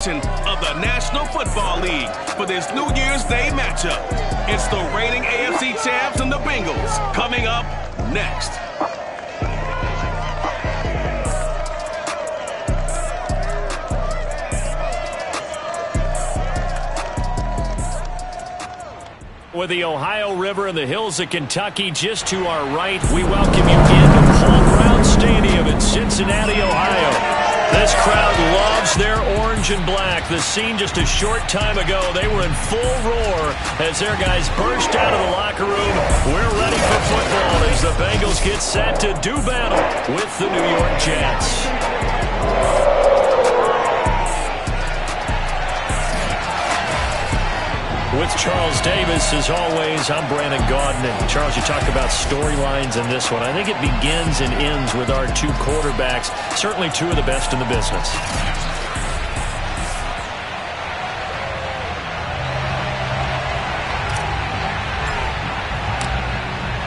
Of the National Football League for this New Year's Day matchup. It's the reigning AFC champs and the Bengals coming up next. With the Ohio River and the hills of Kentucky just to our right, we welcome you into Paul Brown Stadium in Cincinnati, Ohio. This crowd loves their orange and black. The scene just a short time ago, they were in full roar as their guys burst out of the locker room. We're ready for football as the Bengals get set to do battle with the New York Jets. With Charles Davis, as always, I'm Brandon Gaudin. And Charles, you talk about storylines in this one. I think it begins and ends with our two quarterbacks, certainly two of the best in the business.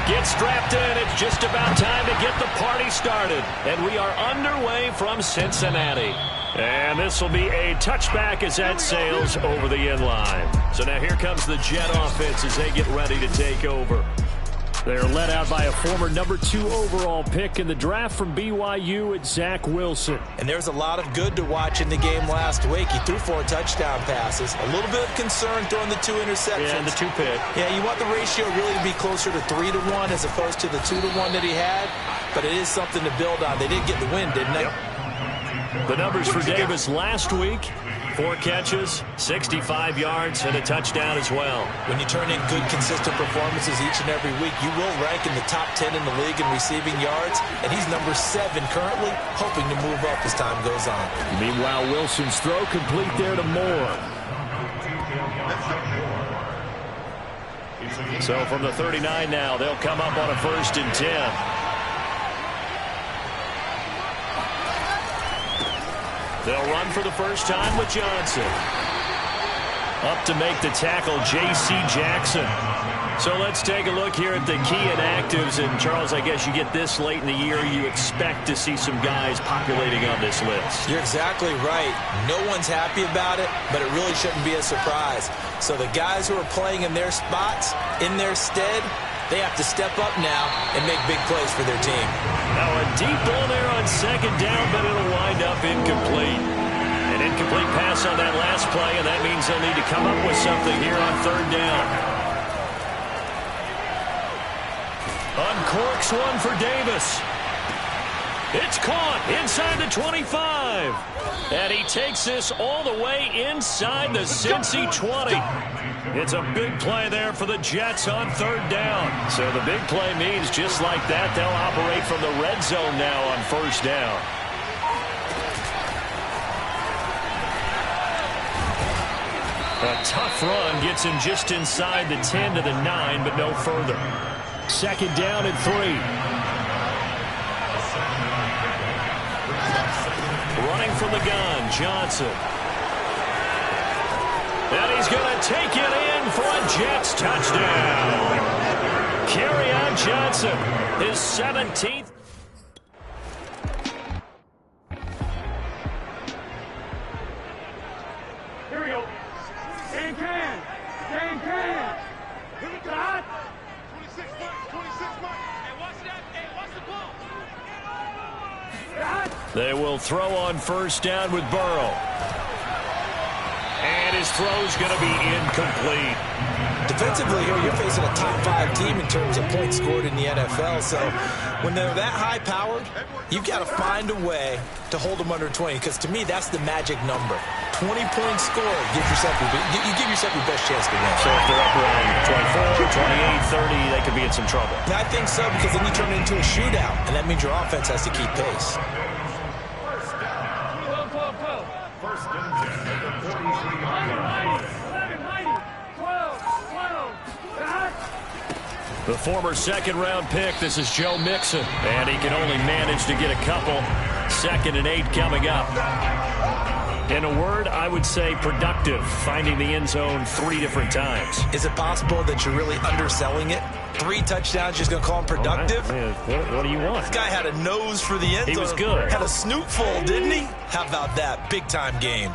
Get strapped in. It's just about time to get the party started. And we are underway from Cincinnati. And this will be a touchback as that sails over the end line. So now here comes the Jet offense as they get ready to take over. They're led out by a former number 2 overall pick in the draft from BYU at Zach Wilson. And there's a lot of good to watch in the game last week. He threw 4 touchdown passes. A little bit of concern throwing the 2 interceptions. Yeah, and the 2 pick. Yeah, you want the ratio really to be closer to 3-1 as opposed to the 2-1 that he had. But it is something to build on. They did get the win, didn't they? Yep. The numbers for Davis last week: 4 catches, 65 yards, and a touchdown as well. When you turn in good, consistent performances each and every week, you will rank in the top 10 in the league in receiving yards, and he's number 7 currently, hoping to move up as time goes on. Meanwhile, Wilson's throw complete there to Moore. So from the 39 now, they'll come up on a 1st and 10. They'll run for the first time with Johnson. Up to make the tackle, J.C. Jackson. So let's take a look here at the key inactives. And, Charles, I guess you get this late in the year, you expect to see some guys populating on this list. You're exactly right. No one's happy about it, but it really shouldn't be a surprise. So the guys who are playing in their spots, in their stead, they have to step up now and make big plays for their team. Now a deep ball there on 2nd down, but it'll wind up incomplete. An incomplete pass on that last play, and that means they'll need to come up with something here on 3rd down. Uncorks one for Davis. It's caught inside the 25. And he takes this all the way inside the Cincy 20. It's a big play there for the Jets on 3rd down. So the big play means just like that, they'll operate from the red zone now on 1st down. A tough run gets him just inside the 10 to the 9, but no further. 2nd down and 3. Running from the gun, Johnson. And he's going to take it in for a Jets touchdown. Kerryon Johnson, his 17th. Here we go. Game can. Game can. Here we go. 26 months. Hey, watch that. Hey, watch the ball. They will throw on 1st down with Burrow. And his throw's going to be incomplete. Defensively here, you're facing a top 5 team in terms of points scored in the NFL. So when they're that high-powered, you've got to find a way to hold them under 20. Because to me, that's the magic number. 20 points scored. You give yourself your best chance to win. So if they're up around 24, 28, 30, they could be in some trouble. I think so, because then you turn it into a shootout, and that means your offense has to keep pace. The former 2nd-round pick, this is Joe Mixon. And he can only manage to get a couple. 2nd and 8 coming up. In a word, I would say productive, finding the end zone 3 different times. Is it possible that you're really underselling it? 3 touchdowns, just going to call him productive? Right. What do you want? This guy had a nose for the end zone. He was good. Had a snoot full, didn't he? How about that? Big-time game.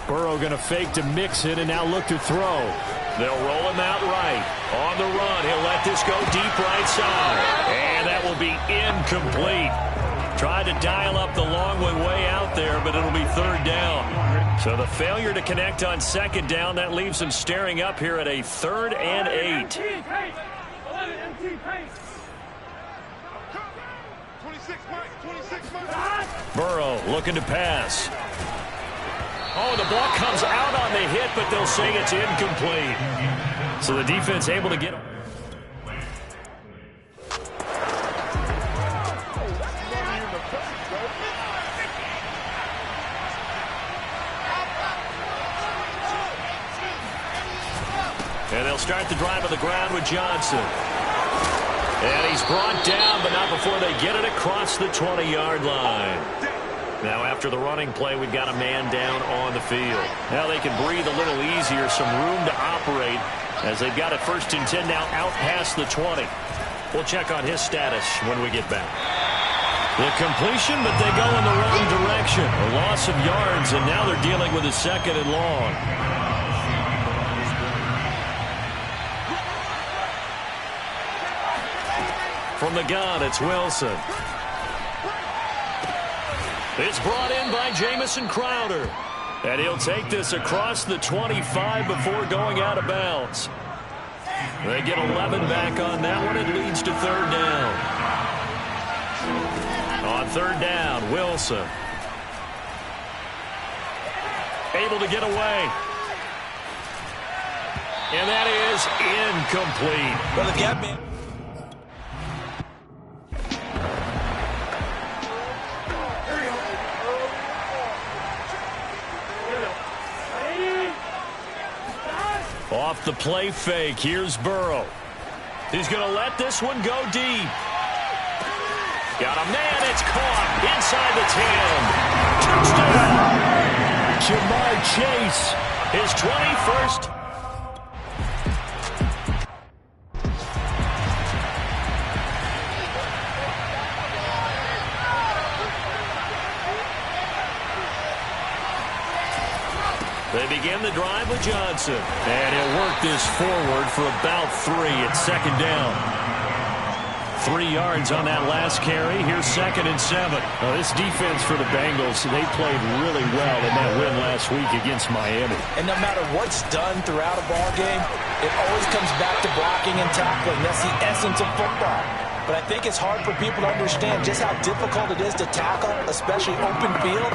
Burrow going to fake to mix it and now look to throw. They'll roll him out right. On the run, he'll let this go deep right side. And that will be incomplete. Tried to dial up the long way out there, but it'll be third down. So the failure to connect on second down, that leaves them staring up here at a 3rd and 8. 26 Mike. Burrow looking to pass. Oh, the ball comes out on the hit, but they'll say it's incomplete. So the defense able to get him. And they'll start the drive on the ground with Johnson. And he's brought down, but not before they get it across the 20-yard line. Now, after the running play, we've got a man down on the field. Now they can breathe a little easier, some room to operate as they've got it 1st and 10 now out past the 20. We'll check on his status when we get back. The completion, but they go in the wrong direction. A loss of yards, and now they're dealing with a 2nd and long. From the gun, it's Wilson. It's brought in by Jamison Crowder. And he'll take this across the 25 before going out of bounds. They get 11 back on that one. It leads to 3rd down. On 3rd down, Wilson. Able to get away. And that is incomplete. Well, the gap man. Off the play fake, here's Burrow. He's going to let this one go deep. Got a man, it's caught inside the 10. Touchdown! Jamar Chase, his 21st. They begin the drive with Johnson. And he'll work this forward for about 3 at 2nd down. 3 yards on that last carry. Here's 2nd and 7. This defense for the Bengals, they played really well in that win last week against Miami. And no matter what's done throughout a ball game, it always comes back to blocking and tackling. That's the essence of football. But I think it's hard for people to understand just how difficult it is to tackle, especially open field.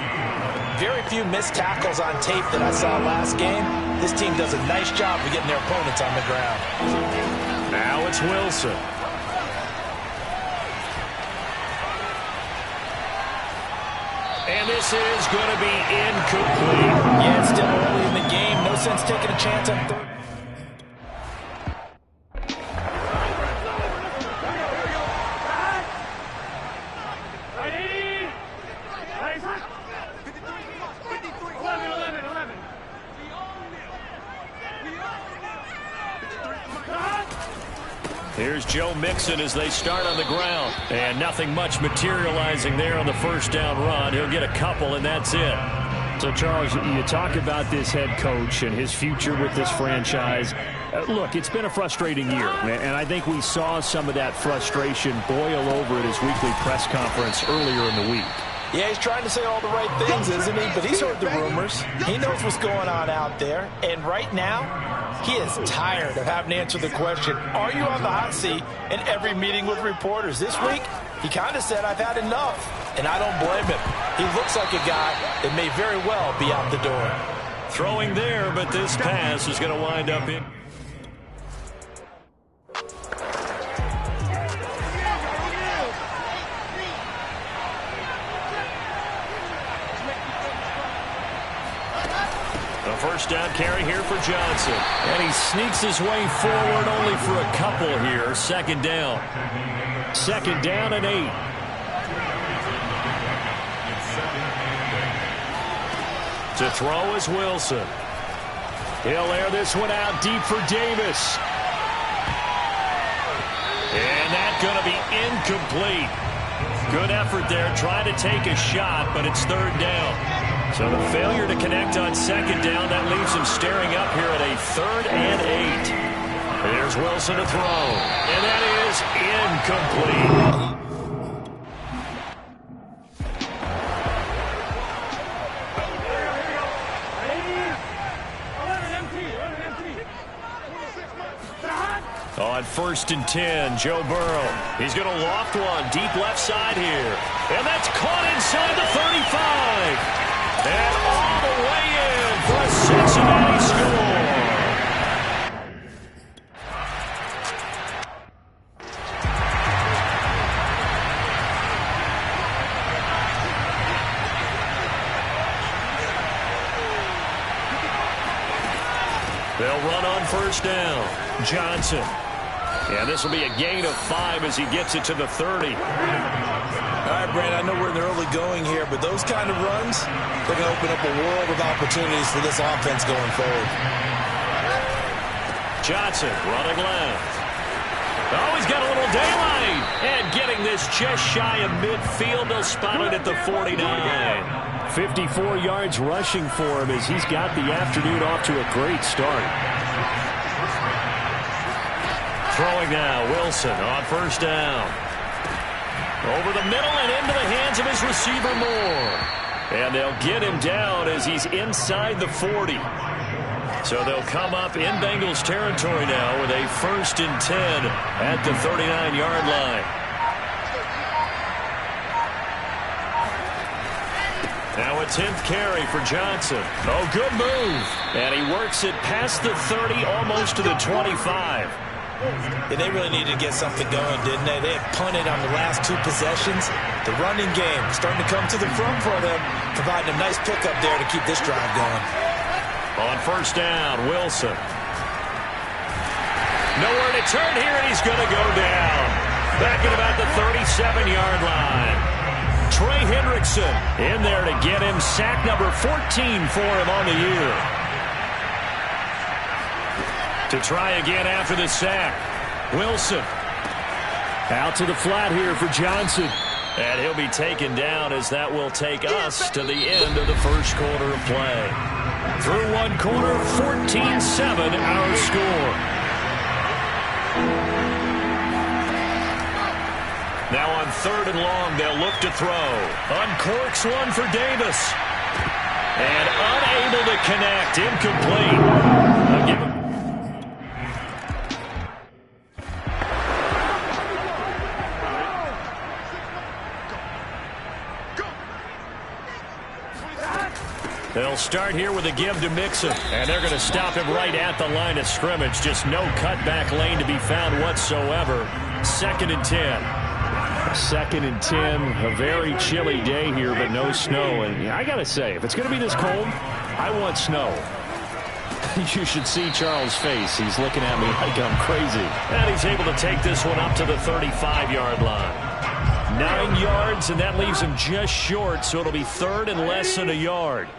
Very few missed tackles on tape that I saw last game. This team does a nice job of getting their opponents on the ground. Now it's Wilson. And this is going to be incomplete. Yeah, it's still early in the game. No sense taking a chance on 3rd. Here's Joe Mixon as they start on the ground. And nothing much materializing there on the 1st down run. He'll get a couple, and that's it. So, Charles, you talk about this head coach and his future with this franchise. Look, it's been a frustrating year, and I think we saw some of that frustration boil over at his weekly press conference earlier in the week. Yeah, he's trying to say all the right things, isn't he? But he's heard the rumors. He knows what's going on out there. And right now, he is tired of having to answer the question, are you on the hot seat in every meeting with reporters? This week, he kind of said, I've had enough. And I don't blame him. He looks like a guy that may very well be out the door. Throwing there, but this pass is going to wind up in. A 1st down carry here for Johnson. And he sneaks his way forward only for a couple here. 2nd down. 2nd down and 8. To throw is Wilson. He'll air this one out deep for Davis. And that's going to be incomplete. Good effort there, trying to take a shot, but it's 3rd down. So the failure to connect on second down, that leaves him staring up here at a 3rd and 8. There's Wilson to throw, and that is incomplete. On 1st and 10, Joe Burrow. He's going to loft one deep left side here. And that's caught inside the 35. And all the way in for a Cincinnati score. They'll run on 1st down. Johnson. Yeah, this will be a gain of 5 as he gets it to the 30. All right, Brandon, I know we're in the early going here, but those kind of runs, they're going to open up a world of opportunities for this offense going forward. Johnson running left. Oh, he's got a little daylight. And getting this just shy of midfield. They'll spot it at the 49. 54 yards rushing for him as he's got the afternoon off to a great start. Throwing now, Wilson on 1st down. Over the middle and into the hands of his receiver Moore. And they'll get him down as he's inside the 40. So they'll come up in Bengals territory now with a 1st and 10 at the 39-yard line. Now a 10th carry for Johnson. Oh, good move. And he works it past the 30, almost to the 25. Yeah, they really needed to get something going, didn't they? They had punted on the last 2 possessions. The running game starting to come to the front for them, providing a nice pickup there to keep this drive going. On 1st down, Wilson. Nowhere to turn here, and he's going to go down. Back at about the 37-yard line. Trey Hendrickson in there to get him sack number 14 for him on the year. To try again after the sack. Wilson. Out to the flat here for Johnson. And he'll be taken down as that will take us to the end of the 1st quarter of play. Through 1 quarter, 14-7 our score. Now on 3rd and long, they'll look to throw. Uncorks one for Davis. And unable to connect. Incomplete. I'll give him. They'll start here with a give to Mixon, and they're going to stop him right at the line of scrimmage. Just no cutback lane to be found whatsoever. 2nd and 10. 2nd and 10, a very chilly day here, but no snow. And I got to say, if it's going to be this cold, I want snow. You should see Charles' face. He's looking at me like I'm crazy. And he's able to take this one up to the 35-yard line. 9 yards, and that leaves him just short, so it'll be 3rd and less than a yard.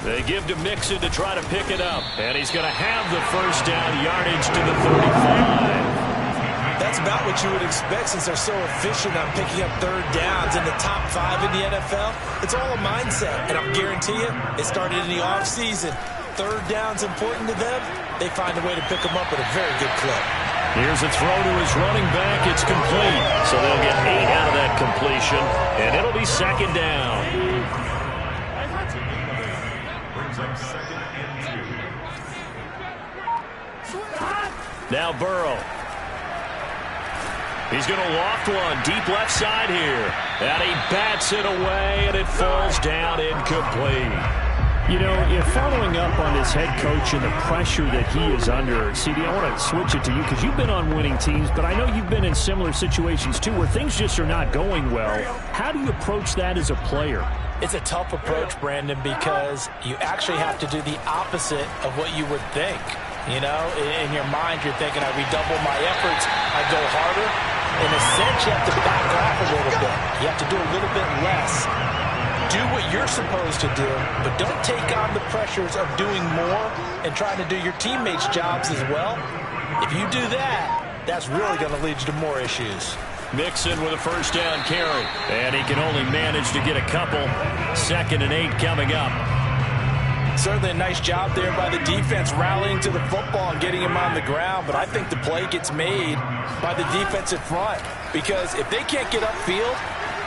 They give to Mixon to try to pick it up. And he's going to have the 1st down, yardage to the 35. That's about what you would expect since they're so efficient on picking up 3rd downs in the top 5 in the NFL. It's all a mindset, and I'll guarantee you it started in the offseason. 3rd down's important to them. They find a way to pick them up at a very good clip. Here's a throw to his running back. It's complete. So they'll get 8 out of that completion, and it'll be 2nd down. Now Burrow. He's going to loft one deep left side here. And he bats it away, and it falls down incomplete. You know, following up on this head coach and the pressure that he is under, CD, I want to switch it to you because you've been on winning teams, but I know you've been in similar situations too where things just are not going well. How do you approach that as a player? It's a tough approach, Brandon, because you actually have to do the opposite of what you would think. You know, in your mind, you're thinking, I redouble my efforts, I go harder. In a sense, you have to back off a little bit. You have to do a little bit less. Do what you're supposed to do, but don't take on the pressures of doing more and trying to do your teammates' jobs as well. If you do that, that's really going to lead you to more issues. Mixon with a first down carry. And he can only manage to get a couple. 2nd and 8 coming up. Certainly a nice job there by the defense rallying to the football and getting him on the ground. But I think the play gets made by the defensive front. Because if they can't get upfield,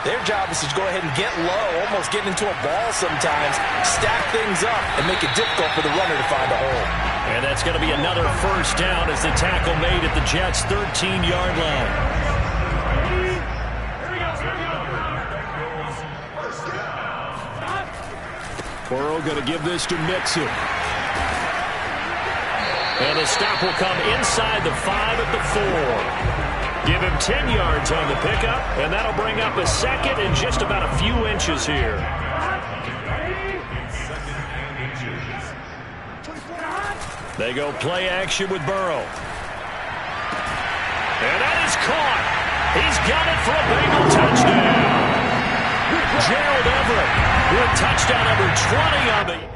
their job is to go ahead and get low, almost get into a ball sometimes, stack things up, and make it difficult for the runner to find a hole. And that's going to be another first down as the tackle made at the Jets' 13-yard line. Burrow going to give this to Mixon. And the stop will come inside the 5 at the 4. Give him 10 yards on the pickup, and that'll bring up a 2nd and just about a few inches here. They go play action with Burrow. And that is caught. He's got it for a Bengal touchdown. Gerald Everett with touchdown number 20 on the...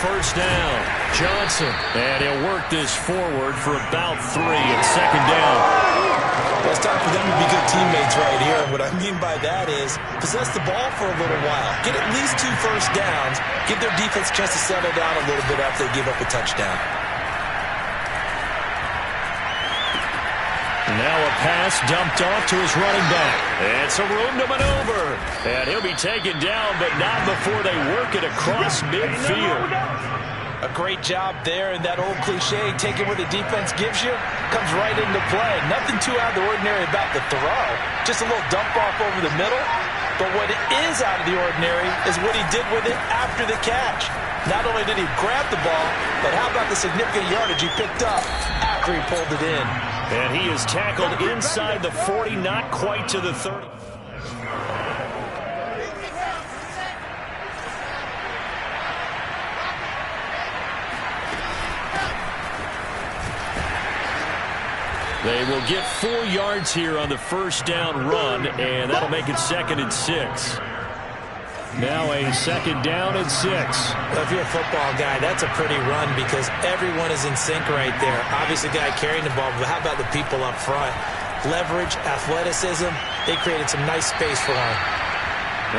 First down, Johnson, and he'll work this forward for about 3 and 2nd down. Well, it's time for them to be good teammates right here. And what I mean by that is possess the ball for a little while. Get at least 2 first downs. Give their defense a chance to settle down a little bit after they give up a touchdown. Now a pass dumped off to his running back. It's a room to maneuver. And he'll be taken down, but not before they work it across midfield. A great job there, and that old cliche, taking what the defense gives you, comes right into play. Nothing too out of the ordinary about the throw. Just a little dump off over the middle. But what is out of the ordinary is what he did with it after the catch. Not only did he grab the ball, but how about the significant yardage he picked up after he pulled it in. And he is tackled inside the 40, not quite to the 30. They will get 4 yards here on the first down run, and that'll make it 2nd and 6. Now a 2nd down and 6. Well, if you're a football guy, that's a pretty run because everyone is in sync right there. Obviously, the guy carrying the ball, but how about the people up front? Leverage, athleticism, they created some nice space for him.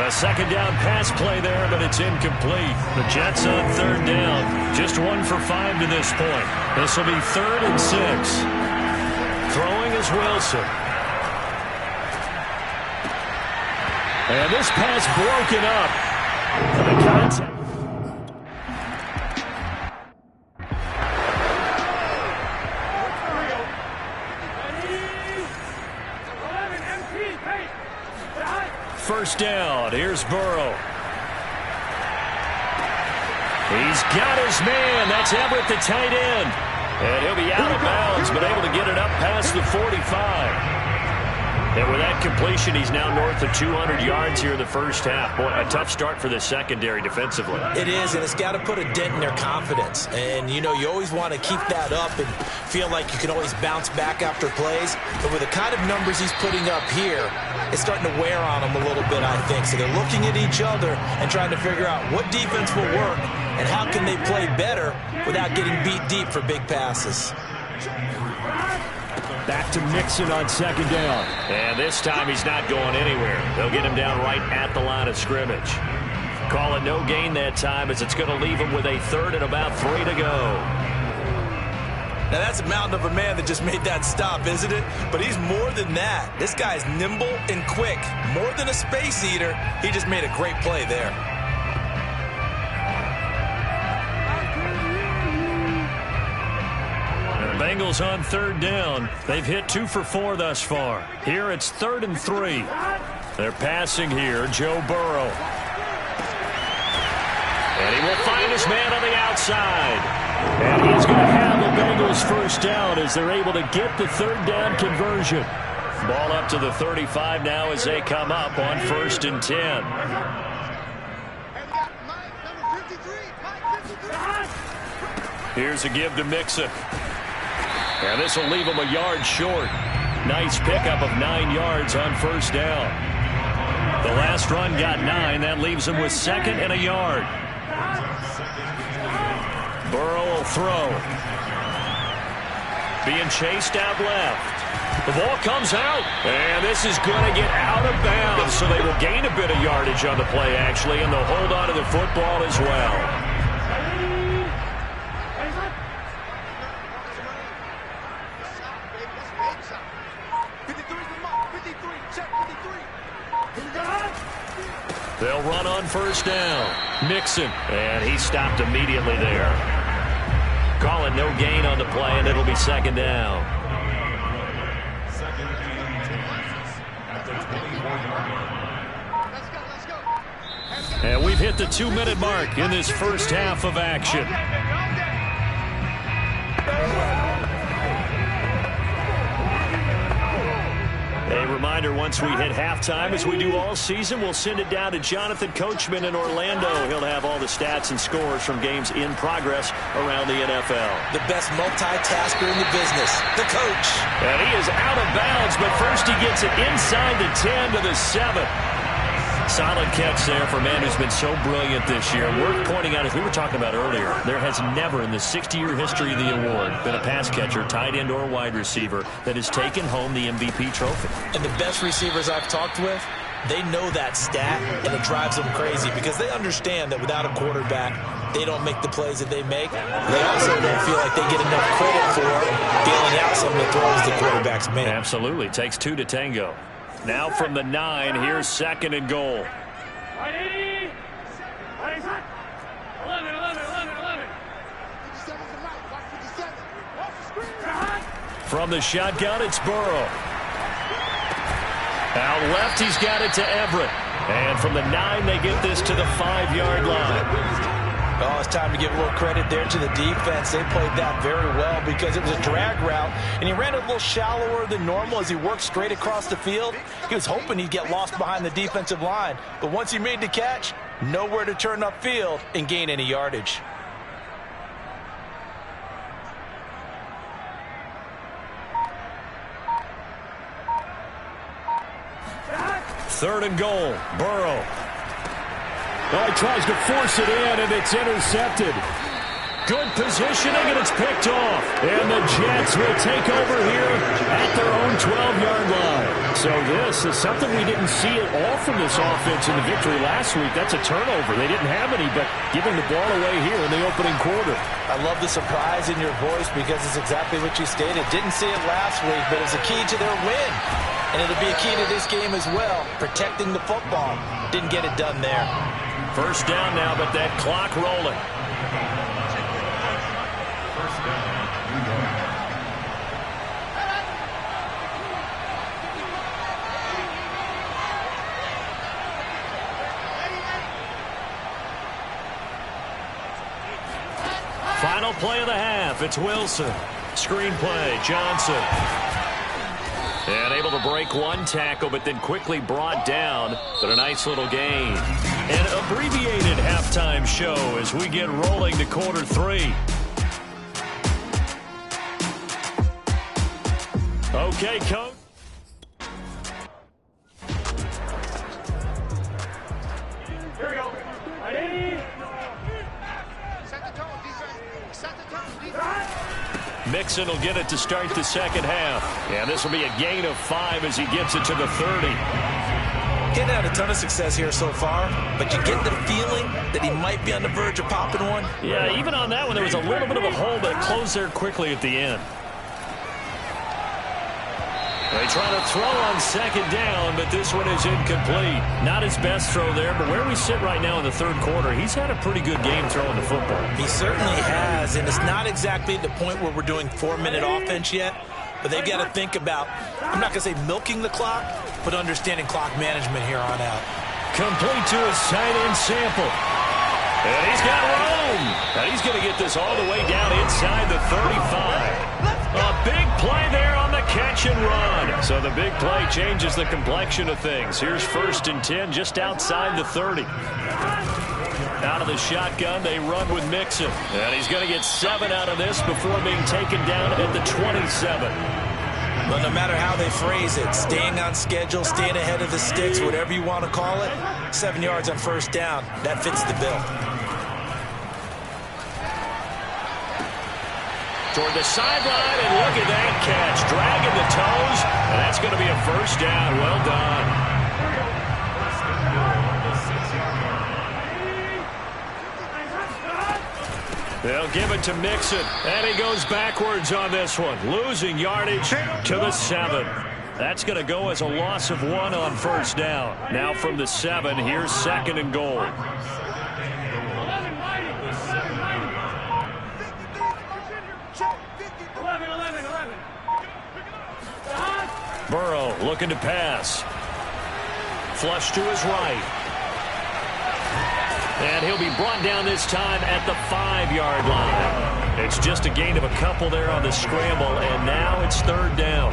A 2nd down pass play there, but it's incomplete. The Jets on 3rd down. Just 1 for 5 to this point. This will be 3rd and 6. Throwing is Wilson. And this pass broken up. The contact. First down. Here's Burrow. He's got his man. That's Everett, the tight end. And he'll be out of bounds, but able to get it up past the 45. And with that completion, he's now north of 200 yards here in the first half. Boy, a tough start for the secondary defensively. It is, and it's got to put a dent in their confidence. And, you know, you always want to keep that up and feel like you can always bounce back after plays. But with the kind of numbers he's putting up here, it's starting to wear on them a little bit, I think. So they're looking at each other and trying to figure out what defense will work and how can they play better without getting beat deep for big passes. Back to Mixon on 2nd down. And this time he's not going anywhere. They'll get him down right at the line of scrimmage. Call it no gain that time as it's going to leave him with a 3rd and about 3 to go. Now that's a mountain of a man that just made that stop, isn't it? But he's more than that. This guy's nimble and quick. More than a space eater, he just made a great play there. Bengals on 3rd down. They've hit 2 for 4 thus far. Here it's 3rd and 3. They're passing here, Joe Burrow. And he will find his man on the outside. And he's going to have the Bengals first down as they're able to get the 3rd down conversion. Ball up to the 35 now as they come up on 1st and 10. Here's a give to Mixon. And this will leave him a yard short. Nice pickup of 9 yards on first down. The last run got 9. That leaves him with 2nd and a yard. Burrow will throw. Being chased out left. The ball comes out, and this is going to get out of bounds, so they will gain a bit of yardage on the play, actually, and they'll hold on to the football as well. They'll run on first down. Mixon, and he stopped immediately there. Call it no gain on the play, and it'll be 2nd down. And we've hit the 2-minute mark in this first half of action. A reminder, once we hit halftime, as we do all season, we'll send it down to Jonathan Coachman in Orlando. He'll have all the stats and scores from games in progress around the NFL. The best multitasker in the business, the coach. And he is out of bounds, but first he gets it inside the 10 to the 7. Solid catch there for a man who's been so brilliant this year. Worth pointing out, as we were talking about earlier, there has never in the 60-year history of the award been a pass catcher, tight end, or wide receiver that has taken home the MVP trophy. And the best receivers I've talked with, they know that stat, and it drives them crazy because they understand that without a quarterback, they don't make the plays that they make. They also don't feel like they get enough credit for bailing out some of the throws the quarterbacks make. Absolutely. Takes 2 to tango. Now from the 9, here's 2nd and goal. From the shotgun, it's Burrow. Out left, he's got it to Everett. And from the 9, they get this to the 5-yard line. Oh, it's time to give a little credit there to the defense. They played that very well because it was a drag route, and he ran a little shallower than normal as he worked straight across the field. He was hoping he'd get lost behind the defensive line, but once he made the catch, nowhere to turn upfield and gain any yardage. Third and goal, Burrow. Oh, he tries to force it in, and it's intercepted. Good positioning, and it's picked off. And the Jets will take over here at their own 12-yard line. So this is something we didn't see at all from this offense in the victory last week. That's a turnover. They didn't have any, but giving the ball away here in the opening quarter. I love the surprise in your voice because it's exactly what you stated. Didn't see it last week, but it's a key to their win. And it'll be a key to this game as well, protecting the football. Didn't get it done there. First down now, but that clock rolling. Final play of the half. It's Wilson. Screenplay, Johnson. And able to break one tackle, but then quickly brought down. But a nice little gain. An abbreviated halftime show as we get rolling to quarter 3. Okay, coach. Here we go. Ready? Mixon will get it to start the second half. And this will be a gain of 5 as he gets it to the 30. Getting had a ton of success here so far, but you get the feeling that he might be on the verge of popping one. Yeah, even on that one, there was a little bit of a hole, but it closed there quickly at the end. They try to throw on second down, but this one is incomplete. Not his best throw there, but where we sit right now in the third quarter, he's had a pretty good game throwing the football. He certainly has, and it's not exactly the point where we're doing 4-minute offense yet, but they've got to think about, I'm not going to say milking the clock, but understanding clock management here on out. Complete to his tight end Sample. And he's got room. And he's going to get this all the way down inside the 35. A big play there on the catch and run. So the big play changes the complexion of things. Here's 1st and 10 just outside the 30. Out of the shotgun, they run with Mixon. And he's going to get 7 out of this before being taken down at the 27. Well, no matter how they phrase it, staying on schedule, staying ahead of the sticks, whatever you want to call it, 7 yards on first down, that fits the bill. Toward the sideline, and look at that catch. Dragging the toes, and that's going to be a first down. Well done. They'll give it to Mixon, and he goes backwards on this one, losing yardage to the 7. That's going to go as a loss of 1 on first down. Now from the 7, here's 2nd and goal. Burrow looking to pass. Flush to his right. And he'll be brought down this time at the 5-yard line. It's just a gain of a couple there on the scramble, and now it's 3rd down.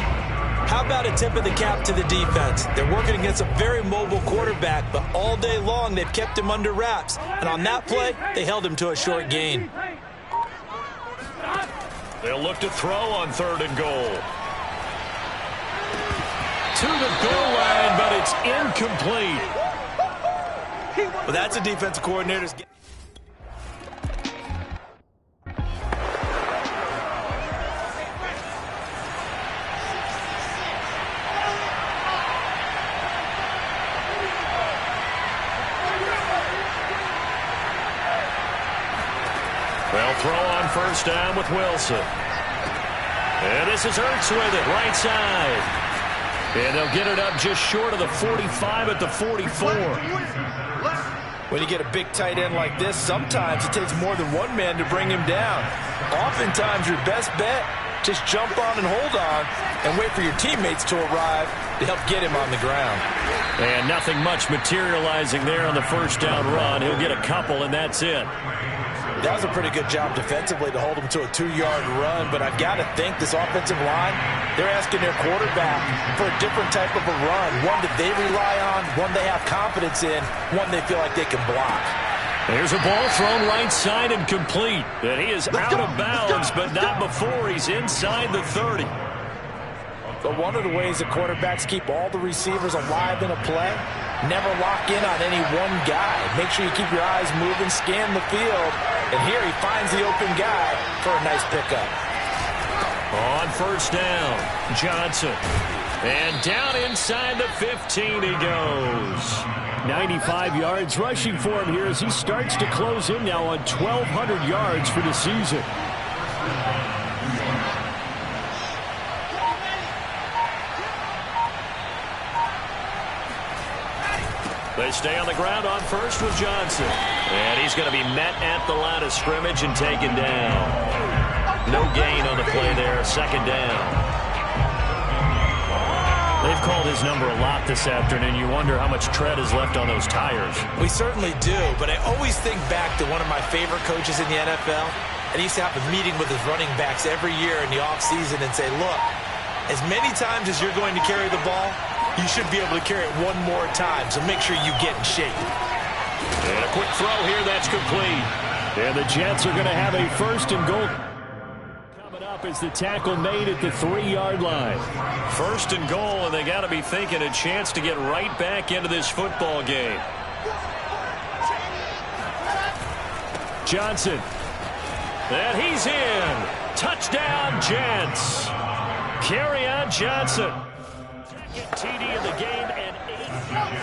How about a tip of the cap to the defense? They're working against a very mobile quarterback, but all day long they've kept him under wraps. And on that play, they held him to a short gain. They'll look to throw on 3rd and goal. To the goal line, but it's incomplete. Well, that's a defensive coordinator's game. They'll throw on first down with Wilson. And this is Ertz with it, right side. And they'll get it up just short of the 45 at the 44. When you get a big tight end like this, sometimes it takes more than one man to bring him down. Oftentimes, your best bet, just jump on and hold on and wait for your teammates to arrive to help get him on the ground. And nothing much materializing there on the first down run. He'll get a couple, and that's it. That was a pretty good job defensively to hold him to a 2-yard run, but I've got to think this offensive line, they're asking their quarterback for a different type of a run, one that they rely on, one they have confidence in, one they feel like they can block. There's a ball thrown right side and complete. And he is out of bounds, but not before he's inside the 30. But one of the ways that quarterbacks keep all the receivers alive in a play, never lock in on any one guy. Make sure you keep your eyes moving, scan the field, and here he finds the open guy for a nice pickup. On first down, Johnson. And down inside the 15 he goes. 95 yards rushing for him here as he starts to close in now on 1,200 yards for the season. They stay on the ground on first with Johnson. And he's going to be met at the line of scrimmage and taken down. No gain on the play there, 2nd down. They've called his number a lot this afternoon. You wonder how much tread is left on those tires. We certainly do, but I always think back to one of my favorite coaches in the NFL. And he used to have a meeting with his running backs every year in the offseason and say, look, as many times as you're going to carry the ball, you should be able to carry it one more time, so make sure you get in shape. And a quick throw here, that's complete. And the Jets are going to have a 1st and goal. Coming up is the tackle made at the 3-yard line. 1st and goal, and they got to be thinking a chance to get right back into this football game. Johnson. And he's in. Touchdown, Jets. Carry on Johnson. TD in the game and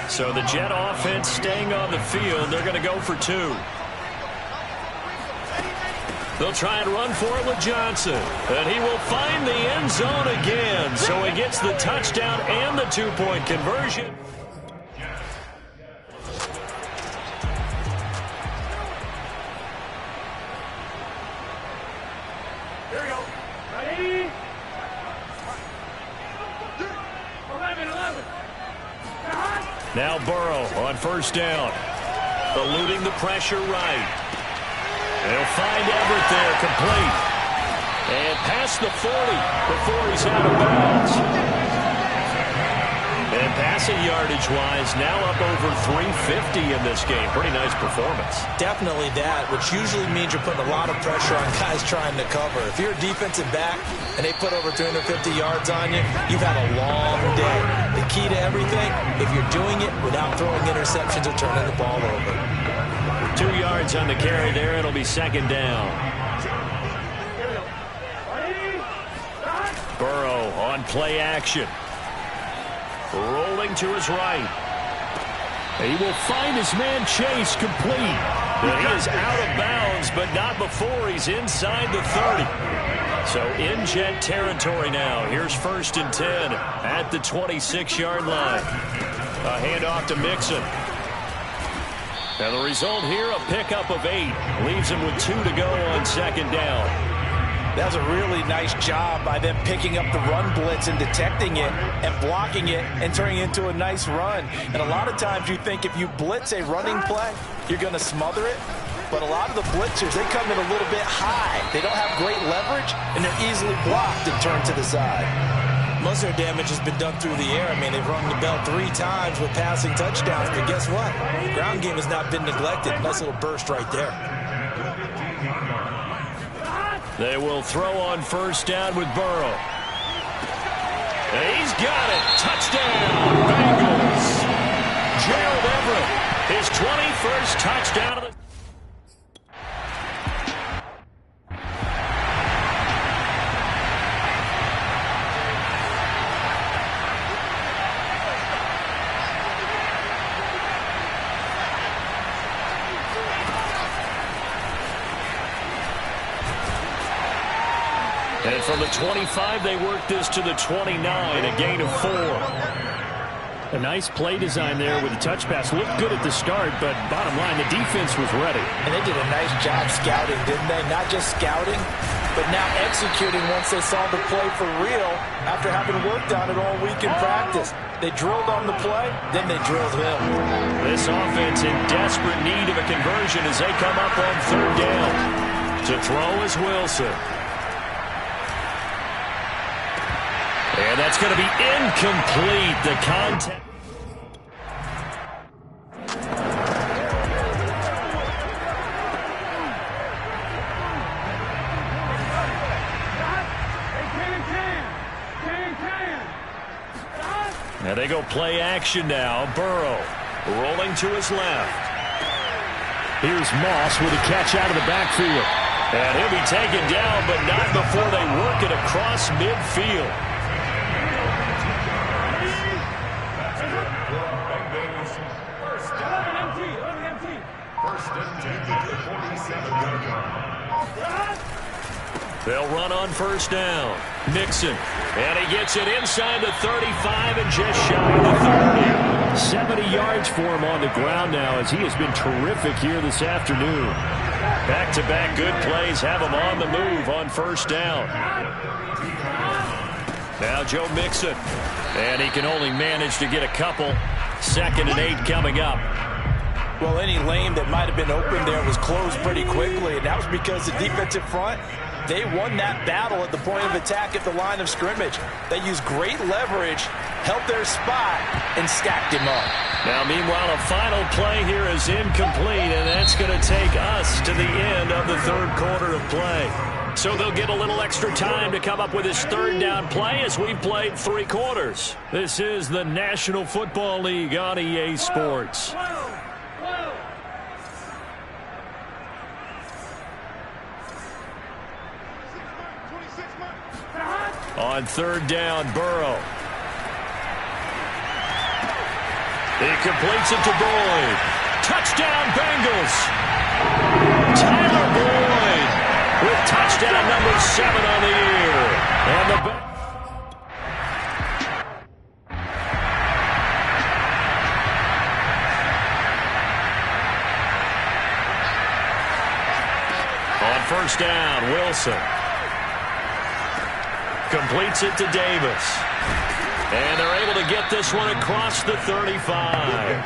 8. So the Jet offense staying on the field. They're going to go for 2. They'll try and run for it with Johnson. And he will find the end zone again. So he gets the touchdown and the 2-point conversion. Here we go. Ready? 11. Now Burrow on first down. Eluding the pressure right. They'll find Everett there, complete. And past the 40 before he's out of bounds. And passing yardage-wise, now up over 350 in this game. Pretty nice performance. Definitely that, which usually means you're putting a lot of pressure on guys trying to cover. If you're a defensive back and they put over 350 yards on you, you've had a long day. The key to everything, if you're doing it without throwing interceptions or turning the ball over. 2 yards on the carry there. It'll be second down. Burrow on play action. Rolling to his right. He will find his man Chase complete. He is out of bounds, but not before he's inside the 30. So in Jet territory now. Here's 1st and 10 at the 26-yard line. A handoff to Mixon. And the result here, a pickup of 8. Leaves him with 2 to go on second down. That was a really nice job by them picking up the run blitz and detecting it and blocking it and turning it into a nice run. And a lot of times you think if you blitz a running play, you're going to smother it. But a lot of the blitzers, they come in a little bit high. They don't have great leverage, and they're easily blocked and turned to the side. Most of their damage has been done through the air. I mean, they've rung the bell 3 times with passing touchdowns. But guess what? Ground game has not been neglected. Nice little burst right there. They will throw on 1st down with Burrow. He's got it. Touchdown, Bengals. Gerald Everett, his 21st touchdown of the... And from the 25, they work this to the 29, a gain of 4. A nice play design there with the touch pass. Looked good at the start, but bottom line, the defense was ready. And they did a nice job scouting, didn't they? Not just scouting, but now executing once they saw the play for real after having worked on it all week in practice. They drilled on the play, then they drilled him. This offense in desperate need of a conversion as they come up on 3rd down. To throw is Wilson. And that's going to be incomplete. The contact. And they go play action now. Burrow rolling to his left. Here's Moss with a catch out of the backfield. And he'll be taken down, but not before they work it across midfield. They'll run on 1st down. Mixon. And he gets it inside the 35 and just shy of the 30. 70 yards for him on the ground now as he has been terrific here this afternoon. Back-to-back good plays have him on the move on 1st down. Now Joe Mixon. And he can only manage to get a couple. 2nd and 8 coming up. Well, any lane that might have been open there was closed pretty quickly, and that was because the defensive front, they won that battle at the point of attack at the line of scrimmage. They used great leverage, held their spot, and stacked him up. Now, meanwhile, a final play here is incomplete, and that's going to take us to the end of the 3rd quarter of play. So they'll get a little extra time to come up with his 3rd down play as we've played 3 quarters. This is the National Football League on EA Sports. On 3rd down, Burrow. He completes it to Boyd. Touchdown, Bengals. Tyler Boyd with touchdown number 7 on the year. And the on 1st down, Wilson. Completes it to Davis. And they're able to get this one across the 35.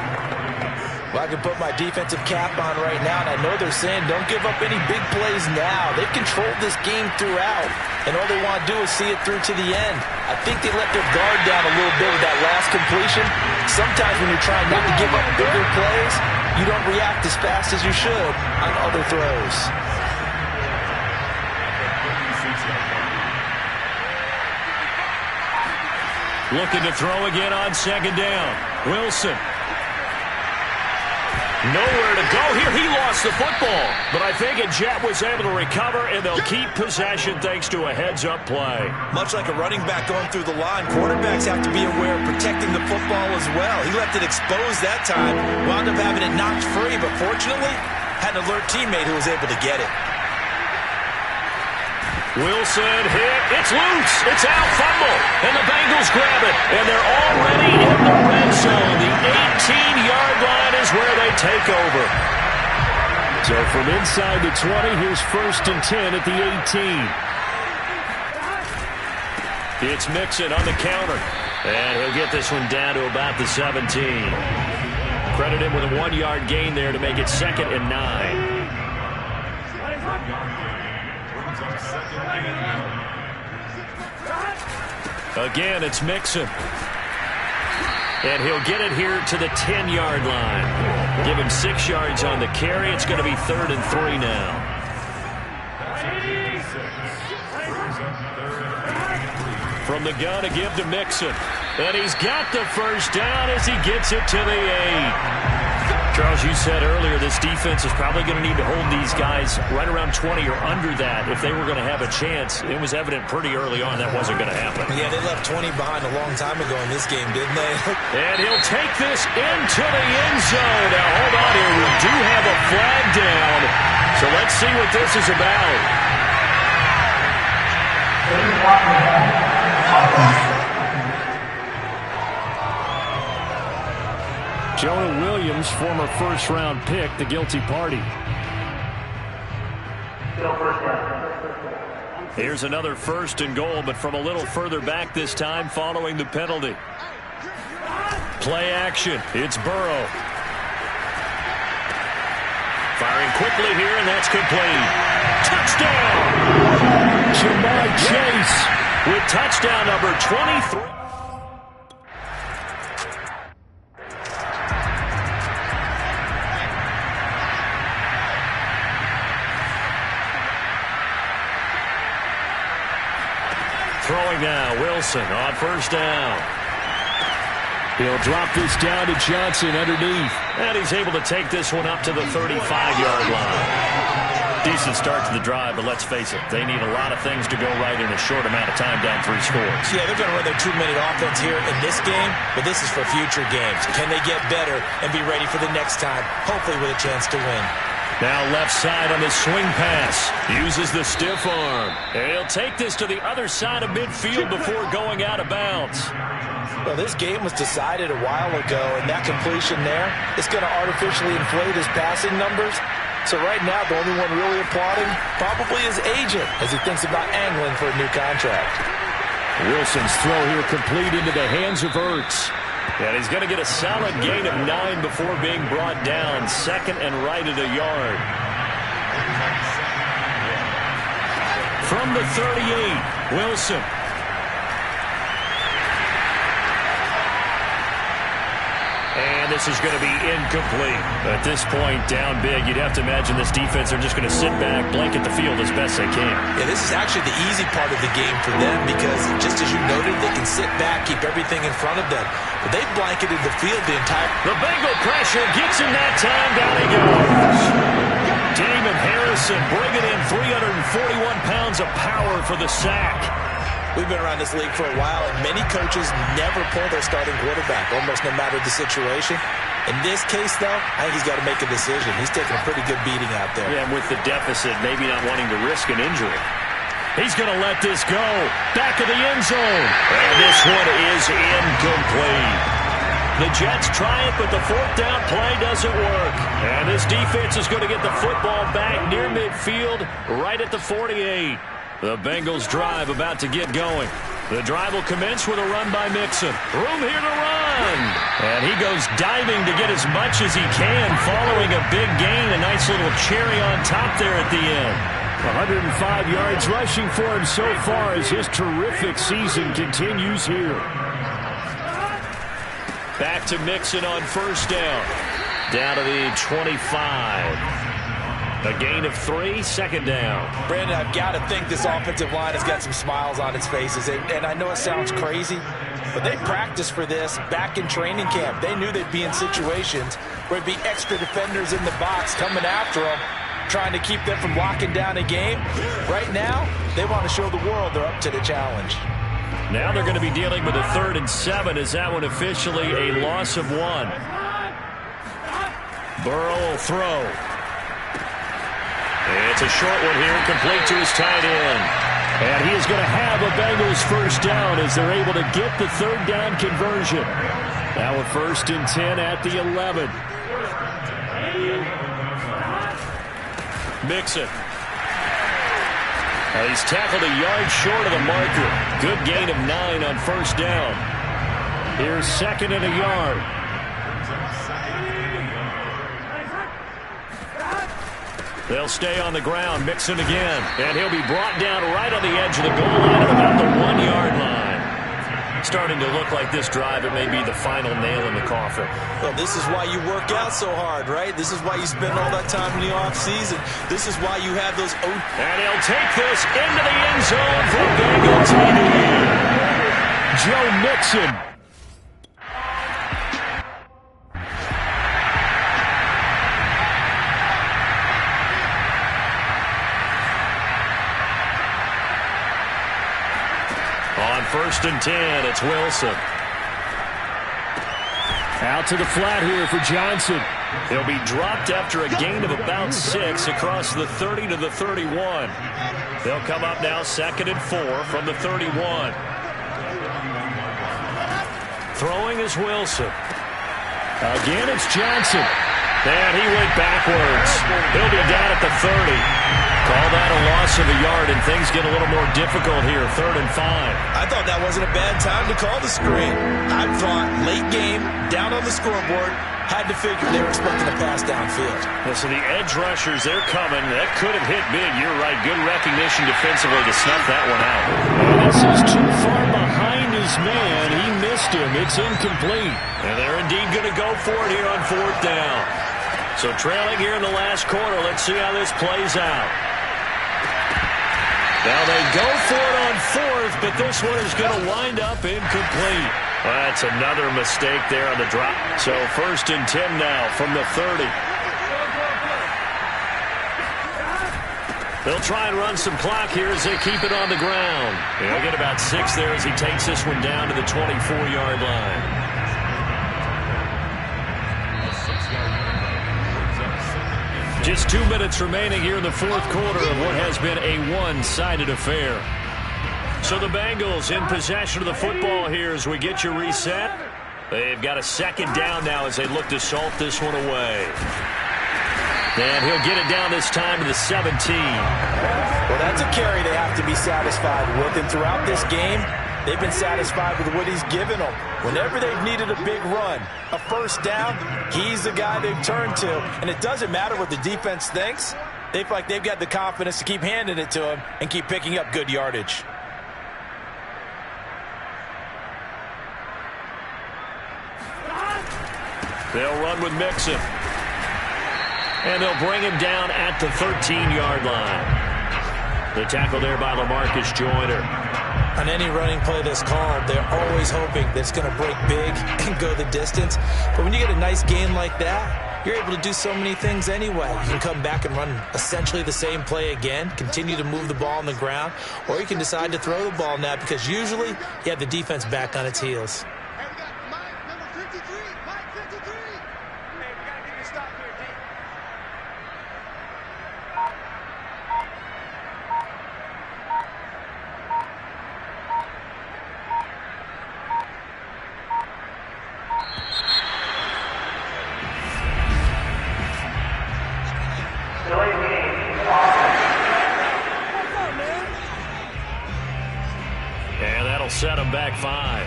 Well, I can put my defensive cap on right now, and I know they're saying don't give up any big plays now. They've controlled this game throughout, and all they want to do is see it through to the end. I think they let their guard down a little bit with that last completion. Sometimes when you're trying not to give up bigger plays, you don't react as fast as you should on other throws. Looking to throw again on second down. Wilson. Nowhere to go here. He lost the football. But I think Jet was able to recover, and they'll keep possession thanks to a heads-up play. Much like a running back going through the line, quarterbacks have to be aware of protecting the football as well. He left it exposed that time, wound up having it knocked free, but fortunately, had an alert teammate who was able to get it. Wilson hit. It's loose. It's out. Fumble. And the Bengals grab it. And they're already in the red zone. The 18-yard line is where they take over. So from inside the 20, here's 1st and 10 at the 18. It's Mixon on the counter. And he'll get this one down to about the 17. Credit him with a 1-yard gain there to make it 2nd and 9. Again, it's Mixon. And he'll get it here to the 10-yard line. Give him 6 yards on the carry. It's going to be 3rd and 3 now. From the gun to give to Mixon. And he's got the first down as he gets it to the 8. Charles, you said earlier this defense is probably going to need to hold these guys right around 20 or under that if they were going to have a chance. It was evident pretty early on that wasn't going to happen. Yeah, they left 20 behind a long time ago in this game, didn't they? And he'll take this into the end zone. Now, hold on here. We do have a flag down. So let's see what this is about. Jonah Williams, former first-round pick, the guilty party. Here's another 1st and goal, but from a little further back this time following the penalty. Play action. It's Burrow. Firing quickly here, and that's complete. Touchdown! Jamar Chase with touchdown number 23. Throwing now, Wilson on 1st down. He'll drop this down to Johnson underneath. And he's able to take this one up to the 35-yard line. Decent start to the drive, but let's face it, they need a lot of things to go right in a short amount of time down 3 scores. Yeah, they're going to run their 2-minute offense here in this game, but this is for future games. Can they get better and be ready for the next time, hopefully with a chance to win? Now left side on the swing pass. Uses the stiff arm. And he'll take this to the other side of midfield before going out of bounds. Well, this game was decided a while ago, and that completion there is going to artificially inflate his passing numbers. So right now, the only one really applauding probably his agent as he thinks about angling for a new contract. Wilson's throw here complete into the hands of Ertz. And he's going to get a solid gain of 9 before being brought down. 2nd and right at a yard. From the 38, Wilson. And this is going to be incomplete. At this point, down big, you'd have to imagine this defense are just going to sit back, blanket the field as best they can. Yeah, this is actually the easy part of the game for them because, just as you noted, they can sit back, keep everything in front of them. But they've blanketed the field the entire... The Bengal pressure gets him that time. Down he goes. Damon Harrison bringing in 341 pounds of power for the sack. We've been around this league for a while, and many coaches never pull their starting quarterback, almost no matter the situation. In this case, though, I think he's got to make a decision. He's taking a pretty good beating out there. Yeah, and with the deficit, maybe not wanting to risk an injury. He's going to let this go. Back of the end zone. And this one is incomplete. The Jets try it, but the 4th down play doesn't work. And this defense is going to get the football back near midfield, right at the 48. The Bengals drive about to get going. The drive will commence with a run by Mixon. Room here to run. And he goes diving to get as much as he can, following a big gain. A nice little cherry on top there at the end. 105 yards rushing for him so far as his terrific season continues here. Back to Mixon on first down. Down to the 25. A gain of 3, second down. Brandon, I've got to think this offensive line has got some smiles on its faces. And I know it sounds crazy, but they practiced for this back in training camp. They knew they'd be in situations where there'd be extra defenders in the box coming after them, trying to keep them from locking down a game. Right now, they want to show the world they're up to the challenge. Now they're going to be dealing with a 3rd and 7. Is that one officially a loss of 1? Burrow will throw. It's a short one here, complete to his tight end. And he is going to have a Bengals first down as they're able to get the 3rd down conversion. Now a 1st and 10 at the 11. Mixon. He's tackled a yard short of the marker. Good gain of 9 on first down. Here's 2nd and a yard. They'll stay on the ground. Mixon again. And he'll be brought down right on the edge of the goal line at about the 1-yard line. Starting to look like this drive, it may be the final nail in the coffin. Well, this is why you work out so hard, right? This is why you spend all that time in the offseason. This is why you have those... And he'll take this into the end zone for Bengal TD. Joe Mixon. On 1st and 10, it's Wilson. Out to the flat here for Johnson. He'll be dropped after a gain of about 6 across the 30 to the 31. They'll come up now 2nd and 4 from the 31. Throwing is Wilson. Again, it's Johnson. And he went backwards. He'll be down at the 30. Call that a loss of a yard, and things get a little more difficult here, 3rd and 5. I thought that wasn't a bad time to call the screen. I thought late game, down on the scoreboard, had to figure they were expecting a pass downfield. Well, so the edge rushers, they're coming. That could have hit big. You're right. Good recognition defensively to snuff that one out. And this is too far behind his man. He missed him. It's incomplete. And they're indeed going to go for it here on 4th down. So trailing here in the last quarter. Let's see how this plays out. Now they go for it on 4th, but this one is going to wind up incomplete. Well, that's another mistake there on the drop. So 1st and 10 now from the 30. They'll try and run some clock here as they keep it on the ground. They'll get about 6 there as he takes this one down to the 24-yard line. Just 2 minutes remaining here in the 4th quarter of what has been a one-sided affair. So the Bengals in possession of the football here as we get you reset. They've got a 2nd down now as they look to salt this one away. And he'll get it down this time to the 17. Well, that's a carry they have to be satisfied with. And throughout this game, they've been satisfied with what he's given them. Whenever they've needed a big run, a first down, he's the guy they've turned to. And it doesn't matter what the defense thinks. They feel like they've got the confidence to keep handing it to him and keep picking up good yardage. They'll run with Mixon. And they'll bring him down at the 13-yard line. The tackle there by LaMarcus Joyner. On any running play that's called, they're always hoping that it's going to break big and go the distance. But when you get a nice gain like that, you're able to do so many things anyway. You can come back and run essentially the same play again, continue to move the ball on the ground, or you can decide to throw the ball now because usually you have the defense back on its heels. set them back 5.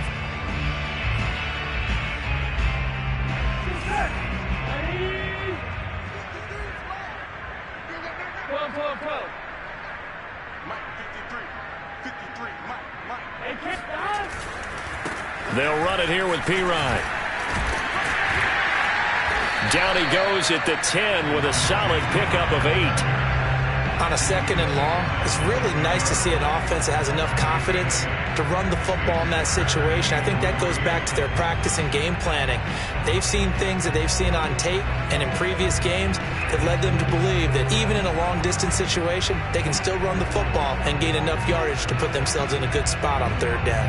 They'll run it here with Pirine. Down he goes at the 10 with a solid pickup of 8. On a 2nd and long, it's really nice to see an offense that has enough confidence to run the football in that situation. I think that goes back to their practice and game planning. They've seen things that they've seen on tape and in previous games that led them to believe that even in a long-distance situation, they can still run the football and gain enough yardage to put themselves in a good spot on 3rd down.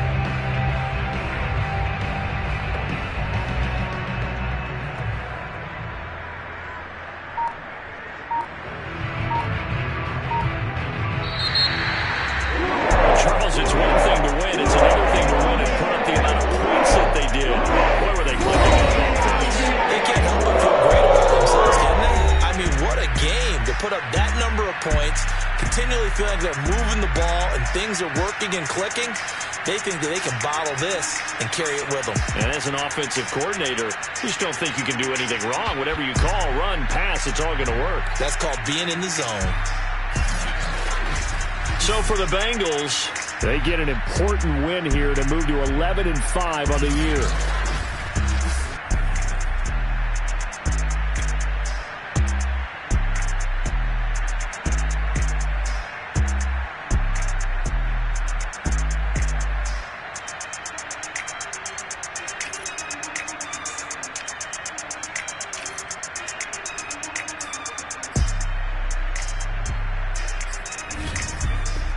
It's one thing to win. It's another thing to win and put up the amount of points that they did. Boy, were they clicking on offense. They can't help but feel great about themselves, can they? I mean, what a game to put up that number of points, continually feeling like they're moving the ball and things are working and clicking. They think that they can bottle this and carry it with them. And as an offensive coordinator, you just don't think you can do anything wrong. Whatever you call, run, pass, it's all going to work. That's called being in the zone. So for the Bengals, they get an important win here to move to 11-5 on the year.